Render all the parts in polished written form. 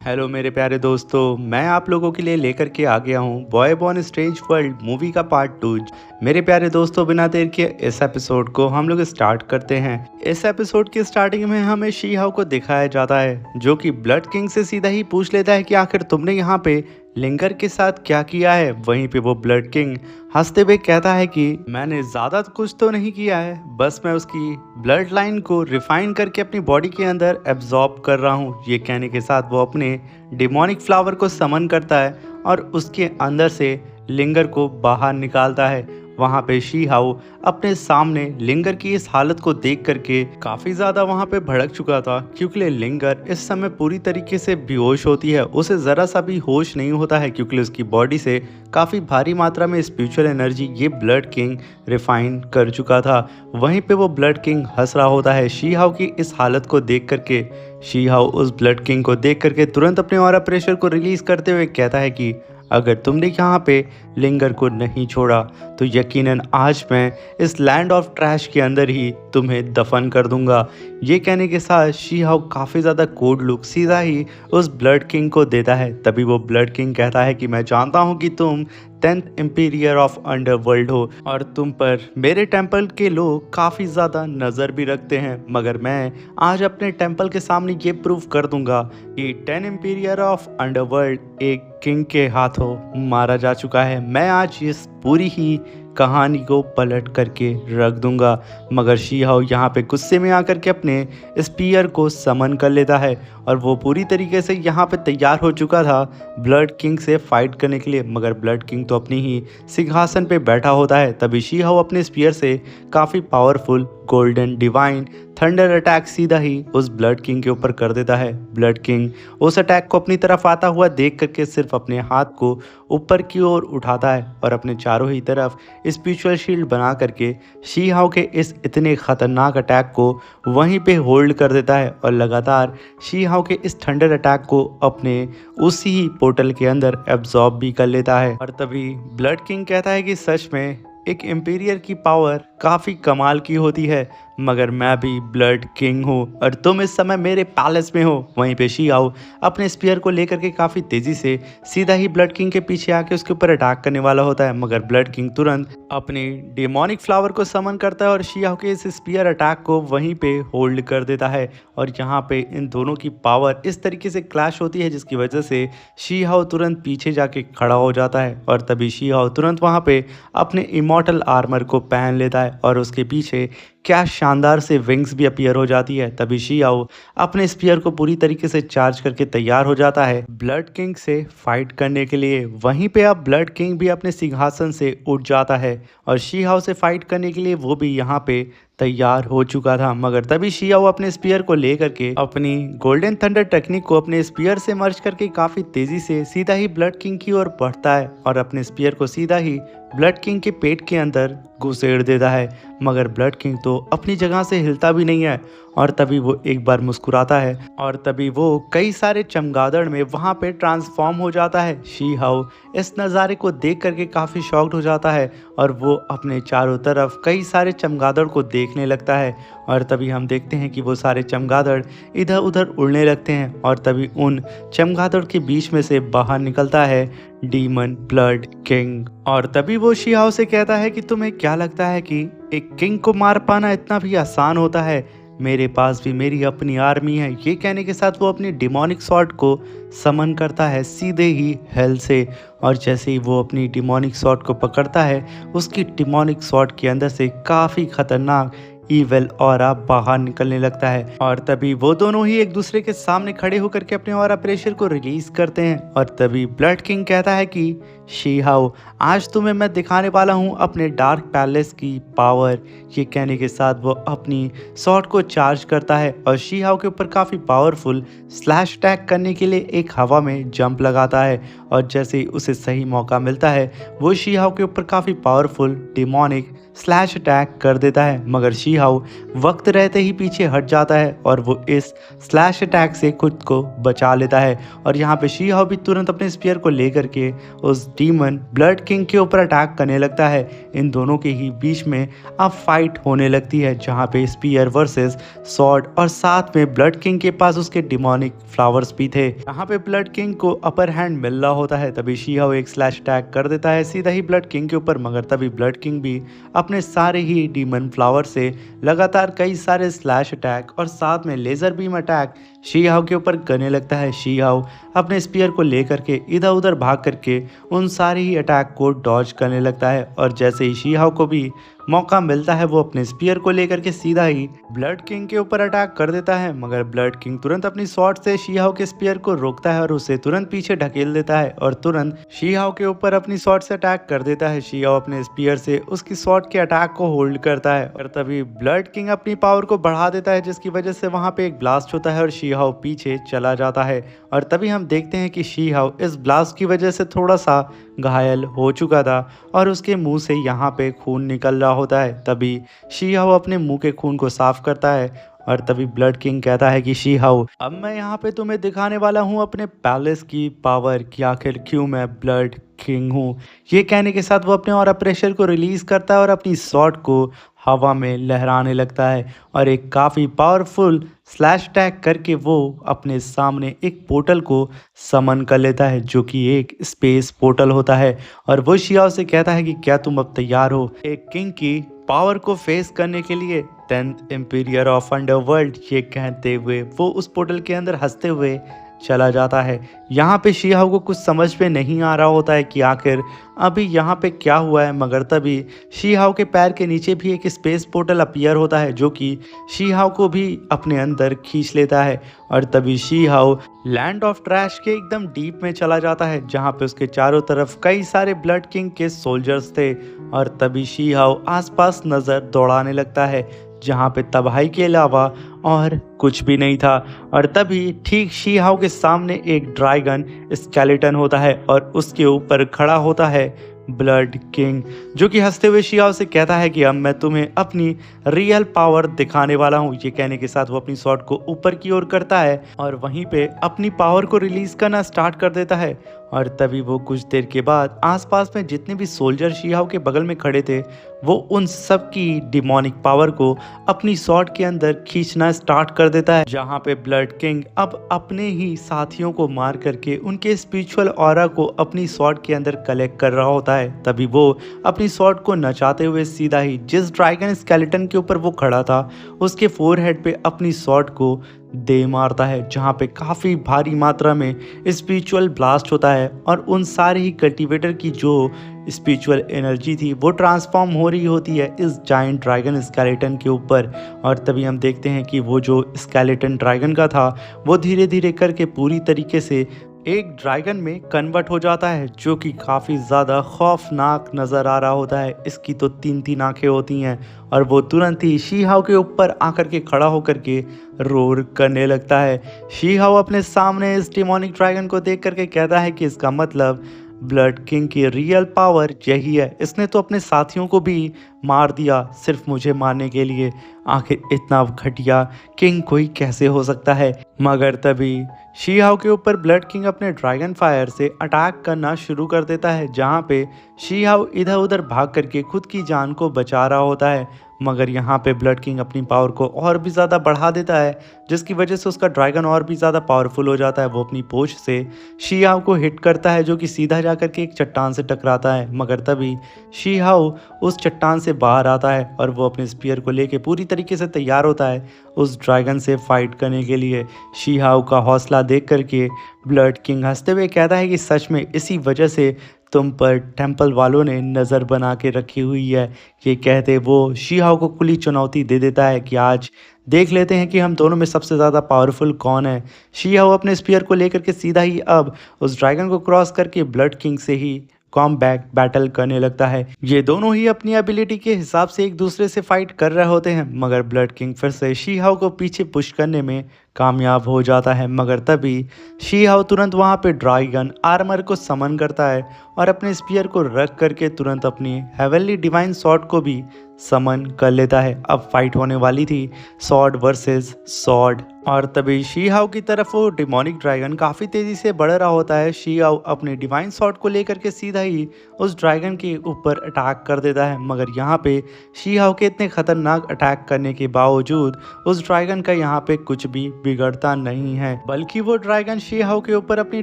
Hello मेरे प्यारे दोस्तों, मैं आप लोगों के लिए लेकर के आ गया हूँ boy born strange world movie का पार्ट 2। मेरे प्यारे दोस्तों, बिना देर के इस एपिसोड को हम लोग स्टार्ट करते हैं। इस एपिसोड की स्टार्टिंग में हमें शी हाउ को दिखाया जाता है, जो कि ब्लड किंग से सीधा ही पूछ लेता है कि आखिर तुमने यहाँ पे लिंगर के साथ क्या किया है। वहीं पे वो ब्लड किंग हंसते हुए कहता है कि मैंने ज़्यादा कुछ तो नहीं किया है, बस मैं उसकी ब्लड लाइन को रिफाइन करके अपनी बॉडी के अंदर एब्जॉर्ब कर रहा हूँ। ये कहने के साथ वो अपने डिमोनिक फ्लावर को समन करता है और उसके अंदर से लिंगर को बाहर निकालता है। वहाँ पे शी हाउ अपने सामने लिंगर की इस हालत को देख करके काफ़ी ज़्यादा वहाँ पे भड़क चुका था, क्योंकि लिंगर इस समय पूरी तरीके से बेहोश होती है। उसे ज़रा सा भी होश नहीं होता है, क्योंकि उसकी बॉडी से काफ़ी भारी मात्रा में स्पिरिचुअल एनर्जी ये ब्लड किंग रिफाइन कर चुका था। वहीं पे वो ब्लड किंग हंस रहा होता है शी हाउ की इस हालत को देख करके। शी हाउ उस ब्लड किंग को देख करके तुरंत अपने ऑरा प्रेशर को रिलीज करते हुए कहता है कि अगर तुमने यहाँ पे लिंगर को नहीं छोड़ा तो यकीनन आज मैं इस लैंड ऑफ ट्रैश के अंदर ही तुम्हें दफन कर दूंगा। ये कहने के साथ शी हाउ काफ़ी ज़्यादा कोड लुक सीधा ही उस ब्लड किंग को देता है। तभी वो ब्लड किंग कहता है कि मैं जानता हूँ कि तुम 10th एम्पीरियर ऑफ अंडरवर्ल्ड हो और तुम पर मेरे टेंपल के लोग काफ़ी ज़्यादा नज़र भी रखते हैं, मगर मैं आज अपने टेंपल के सामने ये प्रूव कर दूंगा कि 10 एम्पीरियर ऑफ अंडरवर्ल्ड एक किंग के हाथों मारा जा चुका है। मैं आज इस पूरी ही कहानी को पलट करके रख दूंगा। मगर शी हाउ यहाँ पे गुस्से में आकर के अपने स्पीयर को समन कर लेता है और वो पूरी तरीके से यहाँ पे तैयार हो चुका था ब्लड किंग से फाइट करने के लिए। मगर ब्लड किंग तो अपनी ही सिंहासन पे बैठा होता है। तभी शी हाउ अपने स्पीयर से काफ़ी powerful golden divine thunder attack सीधा ही उस ब्लड किंग के ऊपर कर देता है। ब्लड किंग उस अटैक को अपनी तरफ आता हुआ देख करके सिर्फ अपने हाथ को ऊपर की ओर उठाता है और अपने चारों ही तरफ स्पिरिचुअल शील्ड बना करके शी हाउ के इस इतने खतरनाक अटैक को वहीं पे होल्ड कर देता है और लगातार शी हाउ के इस थंडर अटैक को अपने उसी ही पोर्टल के अंदर एब्जॉर्ब भी कर लेता है। और तभी ब्लड किंग कहता है कि सच में एक एम्पीरियर की पावर काफ़ी कमाल की होती है, मगर मैं भी ब्लड किंग हूँ और तुम इस समय मेरे पैलेस में हो। वहीं पे शी हाउ अपने स्पीयर को लेकर के काफ़ी तेज़ी से सीधा ही ब्लड किंग के पीछे आके उसके ऊपर अटैक करने वाला होता है, मगर ब्लड किंग तुरंत अपनी डेमोनिक फ्लावर को समन करता है और शी हाउ के इस स्पीयर अटैक को वहीं पे होल्ड कर देता है। और यहाँ पे इन दोनों की पावर इस तरीके से क्लैश होती है, जिसकी वजह से शी हाउ तुरंत पीछे जाके खड़ा हो जाता है और तभी शी हाउ तुरंत वहाँ पे अपने इमॉर्टल आर्मर को पहन लेता है और उसके पीछे क्या शानदार से विंग्स भी अपीयर हो जाती है। तभी शी हाउ अपने स्पीयर को पूरी तरीके से चार्ज करके तैयार हो जाता है ब्लड किंग से फाइट करने के लिए। वहीं पे अब ब्लड किंग भी अपने सिंहासन से उठ जाता है और शी हाउ से फाइट करने के लिए वो भी यहाँ पे तैयार हो चुका था। मगर तभी शी हाउ अपने स्पीयर को लेकर के अपनी गोल्डन थंडर टेक्निक को अपने स्पीयर से मर्ज करके काफ़ी तेज़ी से सीधा ही ब्लड किंग की ओर बढ़ता है और अपने स्पीयर को सीधा ही ब्लड किंग के पेट के अंदर घुसेड़ देता है। मगर ब्लड किंग तो अपनी जगह से हिलता भी नहीं है और तभी वो एक बार मुस्कुराता है और तभी वो कई सारे चमगादड़ में वहाँ पे ट्रांसफॉर्म हो जाता है। शी हाउ इस नज़ारे को देख करके काफ़ी शॉक्ड हो जाता है और वो अपने चारों तरफ कई सारे चमगादड़ को देखने लगता है और तभी हम देखते हैं कि वो सारे चमगादड़ इधर उधर उड़ने लगते हैं और तभी उन चमगादड़ के बीच में से बाहर निकलता है डीमन ब्लड किंग। और तभी वो शी हाउ से कहता है कि तुम्हें क्या लगता है कि एक किंग को मार पाना इतना भी आसान होता है? मेरे पास भी मेरी अपनी आर्मी है। ये कहने के साथ वो अपनी डिमोनिक स्वॉर्ड को समन करता है सीधे ही हेल से और जैसे ही वो अपनी डिमोनिक स्वॉर्ड को पकड़ता है, उसकी डिमोनिक स्वॉर्ड के अंदर से काफ़ी खतरनाक ईविल ऑरा बाहर निकलने लगता है और तभी वो दोनों ही एक दूसरे के सामने खड़े होकर के अपने ऑरा प्रेशर को रिलीज करते हैं। और तभी ब्लड किंग कहता है कि शी हाउ आज तुम्हें मैं दिखाने वाला हूँ अपने डार्क पैलेस की पावर। ये कहने के साथ वो अपनी शॉट को चार्ज करता है और शी हाउ के ऊपर काफ़ी पावरफुल स्लैश अटैक करने के लिए एक हवा में जंप लगाता है और जैसे ही उसे सही मौका मिलता है वो शी हाउ के ऊपर काफ़ी पावरफुल डिमोनिक स्लैश अटैक कर देता है, मगर शी हाउ वक्त रहते ही पीछे हट जाता है और वो इस स्लैश अटैक से खुद को बचा लेता है। और यहाँ पे शी हाउ भी तुरंत अपने स्पीयर को लेकर के उस डीमन ब्लड किंग के ऊपर अटैक करने लगता है। इन दोनों के ही बीच में अब फाइट होने लगती है, जहाँ पे स्पीयर वर्सेस सॉर्ड और साथ में ब्लड किंग के पास उसके डिमोनिक फ्लावर्स भी थे। यहाँ पे ब्लड किंग को अपर हैंड मिल रहा होता है, तभी शी हाउ एक स्लैश अटैक कर देता है सीधा ही ब्लड किंग के ऊपर, मगर तभी ब्लड किंग भी अपने सारे ही डीमन फ्लावर से लगातार कई सारे स्लैश अटैक और साथ में लेजर बीम अटैक शी हाउ के ऊपर करने लगता है। शी हाउ अपने स्पीयर को लेकर के इधर उधर भाग करके उन सारे ही अटैक को डॉज करने लगता है और जैसे ही शी हाउ को भी मौका मिलता है वो अपने स्पीयर को लेकर के सीधा ही ब्लड किंग के ऊपर अटैक कर देता है, मगर ब्लड किंग तुरंत अपनी स्वॉर्ड से शी हाउ के स्पीयर को रोकता है और उसे तुरंत पीछे ढकेल देता है और तुरंत शी हाउ के ऊपर अपनी स्वॉर्ड से अटैक कर देता है। शी हाउ अपने स्पीयर से उसकी स्वॉर्ड के अटैक को होल्ड करता है और तभी ब्लड किंग अपनी पावर को बढ़ा देता है, जिसकी वजह से वहां पे एक ब्लास्ट होता है और शी हाउ पीछे चला जाता है। और तभी हम देखते हैं कि शी हाउ इस ब्लास्ट की वजह से थोड़ा सा घायल हो चुका था और उसके मुंह से यहाँ पे खून निकल रहा होता है। तभी शी हाउ अपने मुंह के खून को साफ करता है और तभी ब्लड किंग कहता है कि शी हाउ, अब मैं यहाँ पे तुम्हें दिखाने वाला हूँ अपने पैलेस की पावर कि आखिर क्यों मैं ब्लड किंग हूँ। ये कहने के साथ वो अपने और प्रेशर को रिलीज करता है और अपनी स्वॉर्ड को हवा में लहराने लगता है और एक काफ़ी पावरफुल स्लैश अटैक करके वो अपने सामने एक पोर्टल को समन कर लेता है, जो कि एक स्पेस पोर्टल होता है। और वो शियाओ से कहता है कि क्या तुम अब तैयार हो एक किंग की पावर को फेस करने के लिए, 10th एम्पियर ऑफ अंडरवर्ल्ड। ये कहते हुए वो उस पोर्टल के अंदर हंसते हुए चला जाता है। यहाँ पे शी हाउ को कुछ समझ में नहीं आ रहा होता है कि आखिर अभी यहाँ पे क्या हुआ है, मगर तभी शी हाउ के पैर के नीचे भी एक स्पेस पोर्टल अपीयर होता है, जो कि शी हाउ को भी अपने अंदर खींच लेता है। और तभी she how land of trash के एकदम डीप में चला जाता है, जहाँ पे उसके चारों तरफ कई सारे ब्लड किंग के सोल्जर्स थे। और तभी शी हाउ आसपास नज़र दौड़ाने लगता है, जहाँ पे तबाही के अलावा और कुछ भी नहीं था। और तभी ठीक शी हाउ के सामने एक ड्रैगन स्केलेटन होता है और उसके ऊपर खड़ा होता है ब्लड किंग, जो कि हंसते हुए शी हाउ से कहता है कि अब मैं तुम्हें अपनी रियल पावर दिखाने वाला हूँ। ये कहने के साथ वो अपनी स्वॉर्ड को ऊपर की ओर करता है और वहीं पे अपनी पावर को रिलीज करना स्टार्ट कर देता है। और तभी वो कुछ देर के बाद आसपास में जितने भी सोल्जर शी हाउ के बगल में खड़े थे, वो उन सब की डिमोनिक पावर को अपनी स्वॉर्ड के अंदर खींचना स्टार्ट कर देता है, जहाँ पे ब्लड किंग अब अपने ही साथियों को मार करके उनके स्पिरिचुअल ऑरा को अपनी स्वॉर्ड के अंदर कलेक्ट कर रहा होता है। तभी वो अपनी स्वॉर्ड को नचाते हुए सीधा ही जिस ड्रैगन स्केलेटन के ऊपर वो खड़ा था उसके फोरहेड पे अपनी स्वॉर्ड को दे मारता है, जहाँ पे काफ़ी भारी मात्रा में स्पिरिचुअल ब्लास्ट होता है और उन सारे ही कल्टीवेटर की जो स्पिरिचुअल एनर्जी थी वो ट्रांसफॉर्म हो रही होती है इस जाइंट ड्रैगन स्केलेटन के ऊपर। और तभी हम देखते हैं कि वो जो स्केलेटन ड्रैगन का था वो धीरे धीरे करके पूरी तरीके से एक ड्रैगन में कन्वर्ट हो जाता है, जो कि काफ़ी ज़्यादा खौफनाक नज़र आ रहा होता है। इसकी तो 3 आंखें होती हैं और वो तुरंत ही शी हाउ के ऊपर आकर के खड़ा होकर के रोर करने लगता है। शी हाउ अपने सामने इस डिमोनिक ड्रैगन को देख करके कहता है कि इसका मतलब ब्लड किंग की रियल पावर यही है। इसने तो अपने साथियों को भी मार दिया सिर्फ मुझे मारने के लिए। आखिर इतना घटिया किंग कोई कैसे हो सकता है। मगर तभी शी हाउ के ऊपर ब्लड किंग अपने ड्रैगन फायर से अटैक करना शुरू कर देता है, जहाँ पे शी हाउ इधर उधर भाग करके खुद की जान को बचा रहा होता है। मगर यहाँ पे ब्लड किंग अपनी पावर को और भी ज़्यादा बढ़ा देता है, जिसकी वजह से उसका ड्रैगन और भी ज़्यादा पावरफुल हो जाता है। वो अपनी पूंछ से शी हाउ को हिट करता है, जो कि सीधा जाकर के एक चट्टान से टकराता है। मगर तभी शी हाउ उस चट्टान से बाहर आता है और वो अपने स्पीयर को लेके पूरी तरीके से तैयार होता है उस ड्रैगन से फाइट करने के लिए। शी हाउ का हौसला देख करके ब्लड किंग हंसते हुए कहता है कि सच में इसी वजह से तुम पर टेंपल वालों ने नज़र बना के रखी हुई है। ये कहते वो शी हाउ को खुली चुनौती दे देता है कि आज देख लेते हैं कि हम दोनों में सबसे ज़्यादा पावरफुल कौन है। शी हाउ अपने स्पीयर को लेकर के सीधा ही अब उस ड्रैगन को क्रॉस करके ब्लड किंग से ही कॉम्बैट बैटल करने लगता है। ये दोनों ही अपनी एबिलिटी के हिसाब से एक दूसरे से फाइट कर रहे होते हैं, मगर ब्लड किंग फिर से शी हाउ को पीछे पुश करने में कामयाब हो जाता है। मगर तभी शी हाउ तुरंत वहाँ पे ड्रैगन आर्मर को समन करता है और अपने स्पीयर को रख करके तुरंत अपनी हेवनली डिवाइन स्वॉर्ड को भी समन कर लेता है। अब फाइट होने वाली थी सॉर्ड वर्सेस सॉर्ड, और तभी शी हाओ की तरफ वो डिमोनिक ड्रैगन काफ़ी तेज़ी से बढ़ रहा होता है। शी हाओ अपने डिवाइन सॉर्ड को लेकर के सीधा ही उस ड्रैगन के ऊपर अटैक कर देता है, मगर यहाँ पे शी हाओ के इतने खतरनाक अटैक करने के बावजूद उस ड्रैगन का यहाँ पे कुछ भी बिगड़ता नहीं है, बल्कि वो ड्रैगन शी हाओ के ऊपर अपनी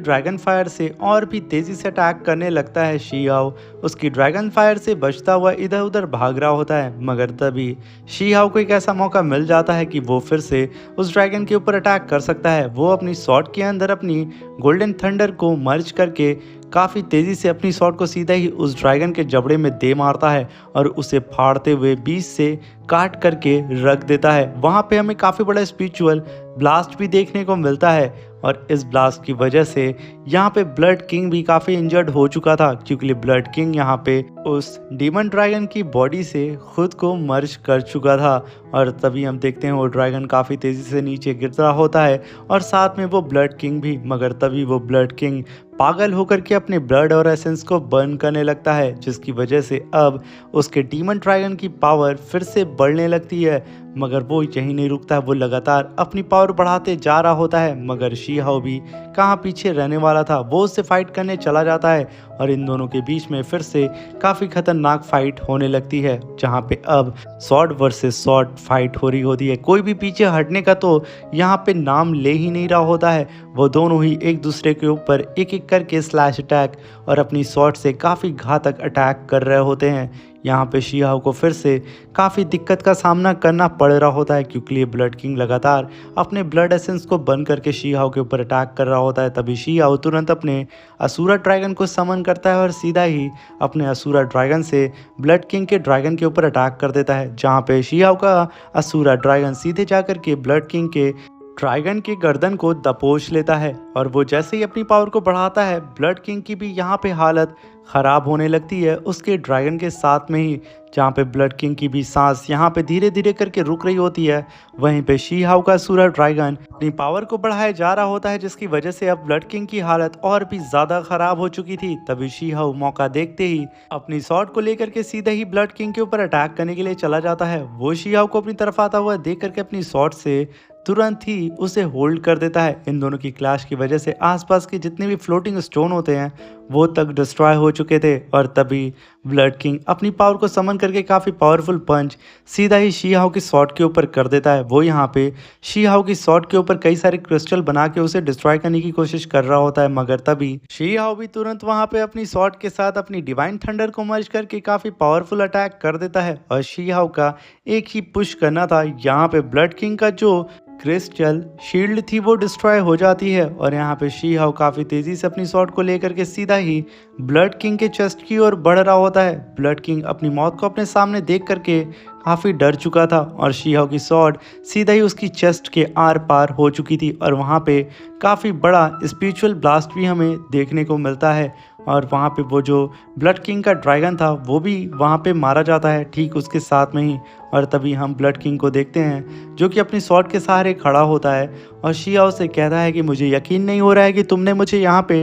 ड्रैगन फायर से और भी तेज़ी से अटैक करने लगता है। शी हाओ उसकी ड्रैगन फायर से बचता हुआ इधर उधर भाग रहा होता है, मगर तभी शी हाओ को एक ऐसा मौका मिल जाता है कि वो फिर से उस ड्रैगन के ऊपर अटैक कर सकता है। वो अपनी स्वॉर्ड के अंदर अपनी गोल्डन थंडर को मर्ज करके काफ़ी तेज़ी से अपनी स्वॉर्ड को सीधा ही उस ड्रैगन के जबड़े में दे मारता है और उसे फाड़ते हुए बीच से काट करके रख देता है। वहाँ पे हमें काफ़ी बड़ा स्पिरिचुअल ब्लास्ट भी देखने को मिलता है, और इस ब्लास्ट की वजह से यहाँ पे ब्लड किंग भी काफ़ी इंजर्ड हो चुका था, क्योंकि ब्लड किंग यहाँ पे उस डीमन ड्रैगन की बॉडी से खुद को मर्ज कर चुका था। और तभी हम देखते हैं वो ड्रैगन काफ़ी तेज़ी से नीचे गिर रहा होता है और साथ में वो ब्लड किंग भी, मगर तभी वो ब्लड किंग पागल होकर के अपने ब्लड और एसेंस को बर्न करने लगता है, जिसकी वजह से अब उसके डीमन ड्रैगन की पावर फिर से बढ़ने लगती है। मगर वो यहीं नहीं रुकता, वो लगातार अपनी पावर बढ़ाते जा रहा होता है, मगर शी हाओ भी कहाँ पीछे रहने वाला था, वो उससे फाइट करने चला जाता है और इन दोनों के बीच में फिर से काफ़ी खतरनाक फाइट होने लगती है, जहाँ पे अब सॉर्ड वर्सेस सॉर्ड फाइट हो रही होती है। कोई भी पीछे हटने का तो यहाँ पे नाम ले ही नहीं रहा होता है। वो दोनों ही एक दूसरे के ऊपर एक एक करके स्लैश अटैक और अपनी सॉर्ड से काफ़ी घातक अटैक कर रहे होते हैं। यहाँ पे शी हाओ को फिर से काफ़ी दिक्कत का सामना करना पड़ रहा होता है, क्योंकि ये ब्लड किंग लगातार अपने ब्लड एसेंस को बर्न करके शी हाओ के ऊपर अटैक कर रहा होता है। तभी शी हाओ तुरंत अपने असुरा ड्रैगन को समन करता है और सीधा ही अपने असुरा ड्रैगन से ब्लड किंग के ड्रैगन के ऊपर अटैक कर देता है, जहाँ पे शी हाओ का असुरा ड्रैगन सीधे जाकर के ब्लड किंग के ड्रैगन की गर्दन को दबोच लेता है। और वो जैसे ही अपनी पावर को बढ़ाता है, ब्लड किंग की भी यहाँ पे हालत ख़राब होने लगती है उसके ड्रैगन के साथ में ही, जहाँ पे ब्लड किंग की भी सांस यहाँ पे धीरे धीरे करके रुक रही होती है। वहीं पे शी हाओ का असुरा ड्रैगन अपनी पावर को बढ़ाया जा रहा होता है, जिसकी वजह से अब ब्लड किंग की हालत और भी ज़्यादा ख़राब हो चुकी थी। तभी शी हाओ मौका देखते ही अपनी स्वॉर्ड को लेकर के सीधे ही ब्लड किंग के ऊपर अटैक करने के लिए चला जाता है। वो शी हाओ को अपनी तरफ आता हुआ देख करके अपनी स्वॉर्ड से तुरंत ही उसे होल्ड कर देता है। इन दोनों की क्लैश की वजह से आसपास के जितने भी फ्लोटिंग स्टोन होते हैं वो तक डिस्ट्रॉय हो चुके थे, और तभी ब्लड किंग अपनी पावर को समन करके काफ़ी पावरफुल पंच सीधा ही शी हाओ की स्वॉर्ड के ऊपर कर देता है। वो यहाँ पे शी हाओ की स्वॉर्ड के ऊपर कई सारे क्रिस्टल बना के उसे डिस्ट्रॉय करने की कोशिश कर रहा होता है, मगर तभी शी हाओ भी तुरंत वहाँ पे अपनी स्वॉर्ड के साथ अपनी डिवाइन थंडर को मर्ज करके काफ़ी पावरफुल अटैक कर देता है। और शी हाओ का एक ही पुश करना था, यहाँ पे ब्लड किंग का जो क्रिस्टल शील्ड थी वो डिस्ट्रॉय हो जाती है, और यहाँ पे शी हाओ काफ़ी तेज़ी से अपनी स्वॉर्ड को लेकर के सीधा ही ब्लड किंग के चेस्ट की ओर बढ़ रहा होता है। ब्लड किंग अपनी मौत को अपने सामने देख करके काफ़ी डर चुका था, और शी हाओ की स्वॉर्ड सीधा ही उसकी चेस्ट के आर पार हो चुकी थी, और वहाँ पे काफ़ी बड़ा स्पिरिचुअल ब्लास्ट भी हमें देखने को मिलता है। और वहाँ पे वो जो ब्लड किंग का ड्रैगन था वो भी वहाँ पे मारा जाता है ठीक उसके साथ में ही। और तभी हम ब्लड किंग को देखते हैं जो कि अपनी स्वॉर्ड के सहारे खड़ा होता है और शी हाओ से कहता है कि मुझे यकीन नहीं हो रहा है कि तुमने मुझे यहाँ पे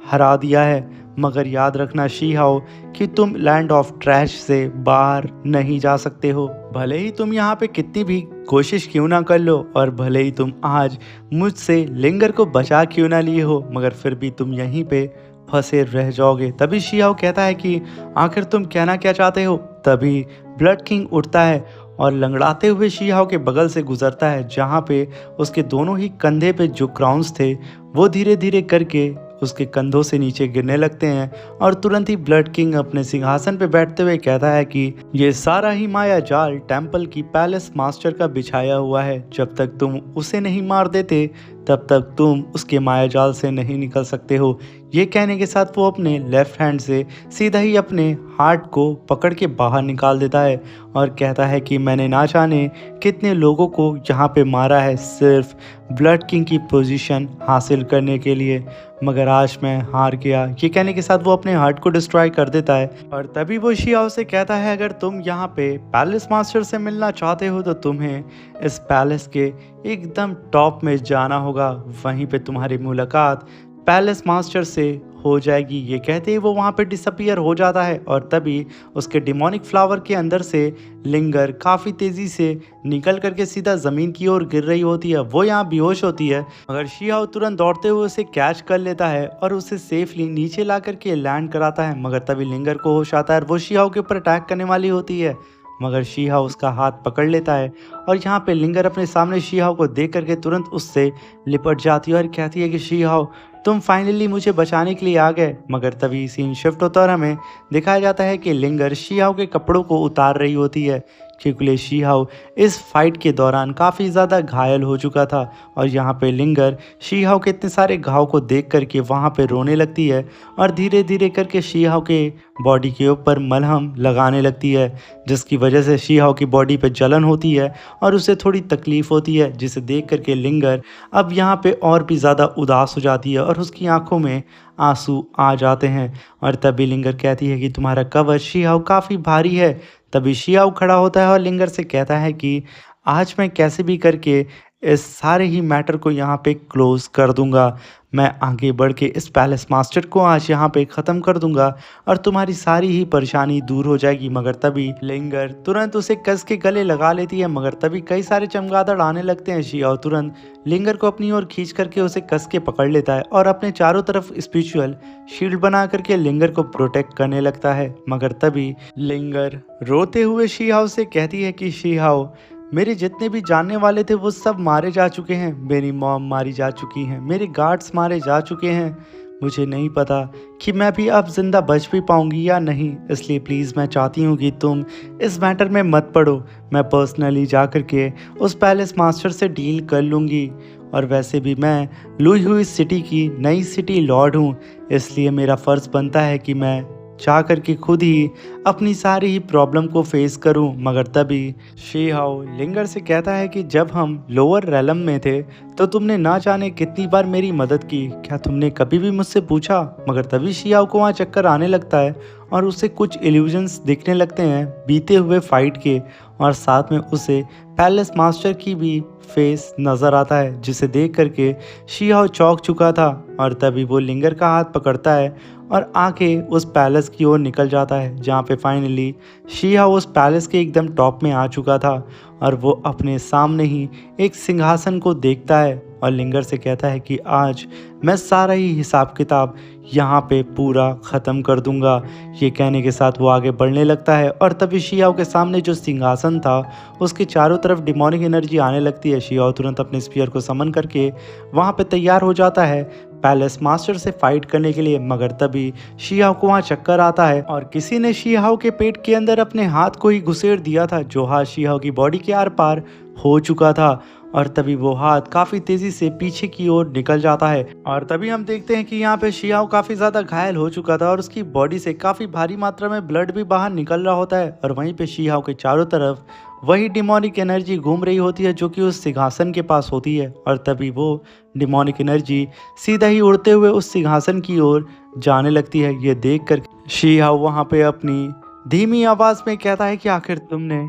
हरा दिया है, मगर याद रखना शी हाओ कि तुम लैंड ऑफ ट्रैश से बाहर नहीं जा सकते हो। भले ही तुम यहाँ पे कितनी भी कोशिश क्यों ना कर लो, और भले ही तुम आज मुझसे लिंगर को बचा क्यों ना लिए हो, मगर फिर भी तुम यहीं पे फंसे रह जाओगे। तभी शी हाओ कहता है कि आखिर तुम कहना क्या चाहते हो। तभी ब्लड किंग उठता है और लंगड़ाते हुए शी हाओ के बगल से गुजरता है, जहाँ पे उसके दोनों ही कंधे पे जो क्राउन्स थे वो धीरे धीरे करके उसके कंधों से नीचे गिरने लगते हैं। और तुरंत ही ब्लड किंग अपने सिंहासन पे बैठते हुए कहता है कि ये सारा ही माया जाल टेम्पल की पैलेस मास्टर का बिछाया हुआ है, जब तक तुम उसे नहीं मार देते तब तक तुम उसके माया जाल से नहीं निकल सकते हो। ये कहने के साथ वो अपने लेफ्ट हैंड से सीधा ही अपने हार्ट को पकड़ के बाहर निकाल देता है और कहता है कि मैंने ना जाने कितने लोगों को यहाँ पे मारा है सिर्फ ब्लड किंग की पोजीशन हासिल करने के लिए, मगर आज मैं हार गया। ये कहने के साथ वो अपने हार्ट को डिस्ट्रॉय कर देता है। और तभी वो शी हाओ से कहता है अगर तुम यहाँ पे पैलेस मास्टर से मिलना चाहते हो तो तुम्हें इस पैलेस के एकदम टॉप में जाना होगा, वहीं पे तुम्हारी मुलाकात पैलेस मास्टर से हो जाएगी। ये कहते ही वो वहाँ पे डिसअपियर हो जाता है और तभी उसके डिमोनिक फ्लावर के अंदर से लिंगर काफ़ी तेज़ी से निकल करके सीधा ज़मीन की ओर गिर रही होती है। वो यहाँ बेहोश होती है मगर शी हाओ तुरंत दौड़ते हुए उसे कैच कर लेता है और उसे सेफली नीचे ला करके लैंड कराता है। मगर तभी लिंगर को होश आता है और वो शी हाओ के ऊपर अटैक करने वाली होती है मगर शी हाओ उसका हाथ पकड़ लेता है और यहाँ पे लिंगर अपने सामने शी हाओ को देख करके तुरंत उससे लिपट जाती है और कहती है कि शी हाओ तुम फाइनली मुझे बचाने के लिए आ गए। मगर तभी सीन शिफ्ट होता है और हमें दिखाया जाता है कि लिंगर शी हाओ के कपड़ों को उतार रही होती है क्योंकि शी हाओ इस फाइट के दौरान काफ़ी ज़्यादा घायल हो चुका था और यहाँ पे लिंगर शी हाओ के इतने सारे घाव को देख करके वहाँ पे रोने लगती है और धीरे धीरे करके शी हाओ के बॉडी के ऊपर मलहम लगाने लगती है जिसकी वजह से शी हाओ की बॉडी पे जलन होती है और उसे थोड़ी तकलीफ़ होती है जिसे देख करके लिंगर अब यहाँ पे और भी ज़्यादा उदास हो जाती है और उसकी आंखों में आंसू आ जाते हैं और तभी लिंगर कहती है कि तुम्हारा कवच शी हाओ काफ़ी भारी है। तभी शी हाओ खड़ा होता है और लिंगर से कहता है कि आज मैं कैसे भी करके इस सारे ही मैटर को यहाँ पे क्लोज कर दूंगा। मैं आगे बढ़ के इस पैलेस मास्टर को आज यहाँ पे ख़त्म कर दूंगा और तुम्हारी सारी ही परेशानी दूर हो जाएगी। मगर तभी लिंगर तुरंत उसे कस के गले लगा लेती है मगर तभी कई सारे चमगादड़ आने लगते हैं। शी हाओ तुरंत लिंगर को अपनी ओर खींच करके उसे कस के पकड़ लेता है और अपने चारों तरफ स्पिरिचुअल शील्ड बना करके लिंगर को प्रोटेक्ट करने लगता है। मगर तभी लिंगर रोते हुए शी हाओ से कहती है कि शी हाओ मेरे जितने भी जानने वाले थे वो सब मारे जा चुके हैं। मेरी मॉम मारी जा चुकी हैं, मेरे गार्ड्स मारे जा चुके हैं। मुझे नहीं पता कि मैं भी अब ज़िंदा बच भी पाऊंगी या नहीं, इसलिए प्लीज़ मैं चाहती हूँ कि तुम इस मैटर में मत पड़ो। मैं पर्सनली जा कर के उस पैलेस मास्टर से डील कर लूँगी और वैसे भी मैं लुई हुई सिटी की नई सिटी लॉर्ड हूँ, इसलिए मेरा फ़र्ज़ बनता है कि मैं जा कर के खुद ही अपनी सारी ही प्रॉब्लम को फेस करूं। मगर तभी शी हाओ लिंगर से कहता है कि जब हम लोअर रेलम में थे तो तुमने ना जाने कितनी बार मेरी मदद की, क्या तुमने कभी भी मुझसे पूछा। मगर तभी शी हाओ को वहाँ चक्कर आने लगता है और उसे कुछ इल्यूजन्स दिखने लगते हैं बीते हुए फाइट के और साथ में उसे पैलेस मास्टर की भी फेस नज़र आता है जिसे देख करके शी हाओ चौंक चुका था और तभी वो लिंगर का हाथ पकड़ता है और आके उस पैलेस की ओर निकल जाता है जहाँ पे फाइनली शी हाओ उस पैलेस के एकदम टॉप में आ चुका था और वो अपने सामने ही एक सिंहासन को देखता है और लिंगर से कहता है कि आज मैं सारा ही हिसाब किताब यहाँ पे पूरा ख़त्म कर दूंगा। ये कहने के साथ वो आगे बढ़ने लगता है और तभी शी हाओ के सामने जो सिंहासन था उसके चारों तरफ डिमोनिक एनर्जी आने लगती है। शी हाओ तुरंत अपने स्पीयर को समन करके वहाँ पे तैयार हो जाता है पैलेस मास्टर से फाइट करने के लिए। मगर तभी शी हाओ को वहाँ चक्कर आता है और किसी ने शी हाओ के पेट के अंदर अपने हाथ को ही घुसेड़ दिया था जो हाथ शी हाओ की बॉडी के आर पार हो चुका था और तभी वो हाथ काफ़ी तेज़ी से पीछे की ओर निकल जाता है और तभी हम देखते हैं कि यहाँ पे शी हाओ काफ़ी ज़्यादा घायल हो चुका था और उसकी बॉडी से काफ़ी भारी मात्रा में ब्लड भी बाहर निकल रहा होता है और वहीं पे शी हाओ के चारों तरफ वही डिमोनिक एनर्जी घूम रही होती है जो कि उस सिंहासन के पास होती है और तभी वो डिमोनिक एनर्जी सीधा ही उड़ते हुए उस सिंहासन की ओर जाने लगती है। ये देख कर शी हाओ वहाँ पे अपनी धीमी आवाज़ में कहता है कि आखिर तुमने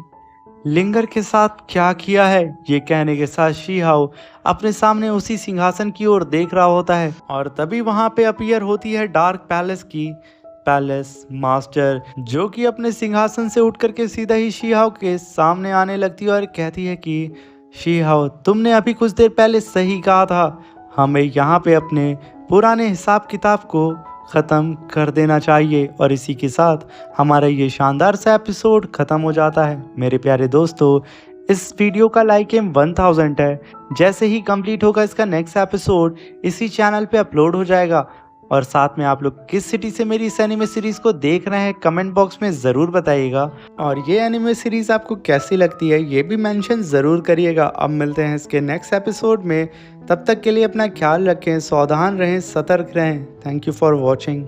लिंगर के साथ क्या किया है। ये कहने के साथ शी हाओ अपने सामने उसी सिंहासन की ओर देख रहा होता है और तभी वहां पे अपीयर होती है डार्क पैलेस की पैलेस मास्टर जो कि अपने सिंहासन से उठ करके सीधा ही शी हाओ के सामने आने लगती है और कहती है कि शी हाओ तुमने अभी कुछ देर पहले सही कहा था, हमें यहाँ पे अपने पुराने हिसाब किताब को ख़त्म कर देना चाहिए। और इसी के साथ हमारा ये शानदार सा एपिसोड ख़त्म हो जाता है। मेरे प्यारे दोस्तों इस वीडियो का लाइक एम 1000 है। जैसे ही कंप्लीट होगा इसका नेक्स्ट एपिसोड इसी चैनल पे अपलोड हो जाएगा और साथ में आप लोग किस सिटी से मेरी इस एनिमे सीरीज़ को देख रहे हैं कमेंट बॉक्स में ज़रूर बताइएगा और ये एनिमे सीरीज़ आपको कैसी लगती है ये भी मेंशन ज़रूर करिएगा। अब मिलते हैं इसके नेक्स्ट एपिसोड में, तब तक के लिए अपना ख्याल रखें, सावधान रहें, सतर्क रहें। Thank you for watching.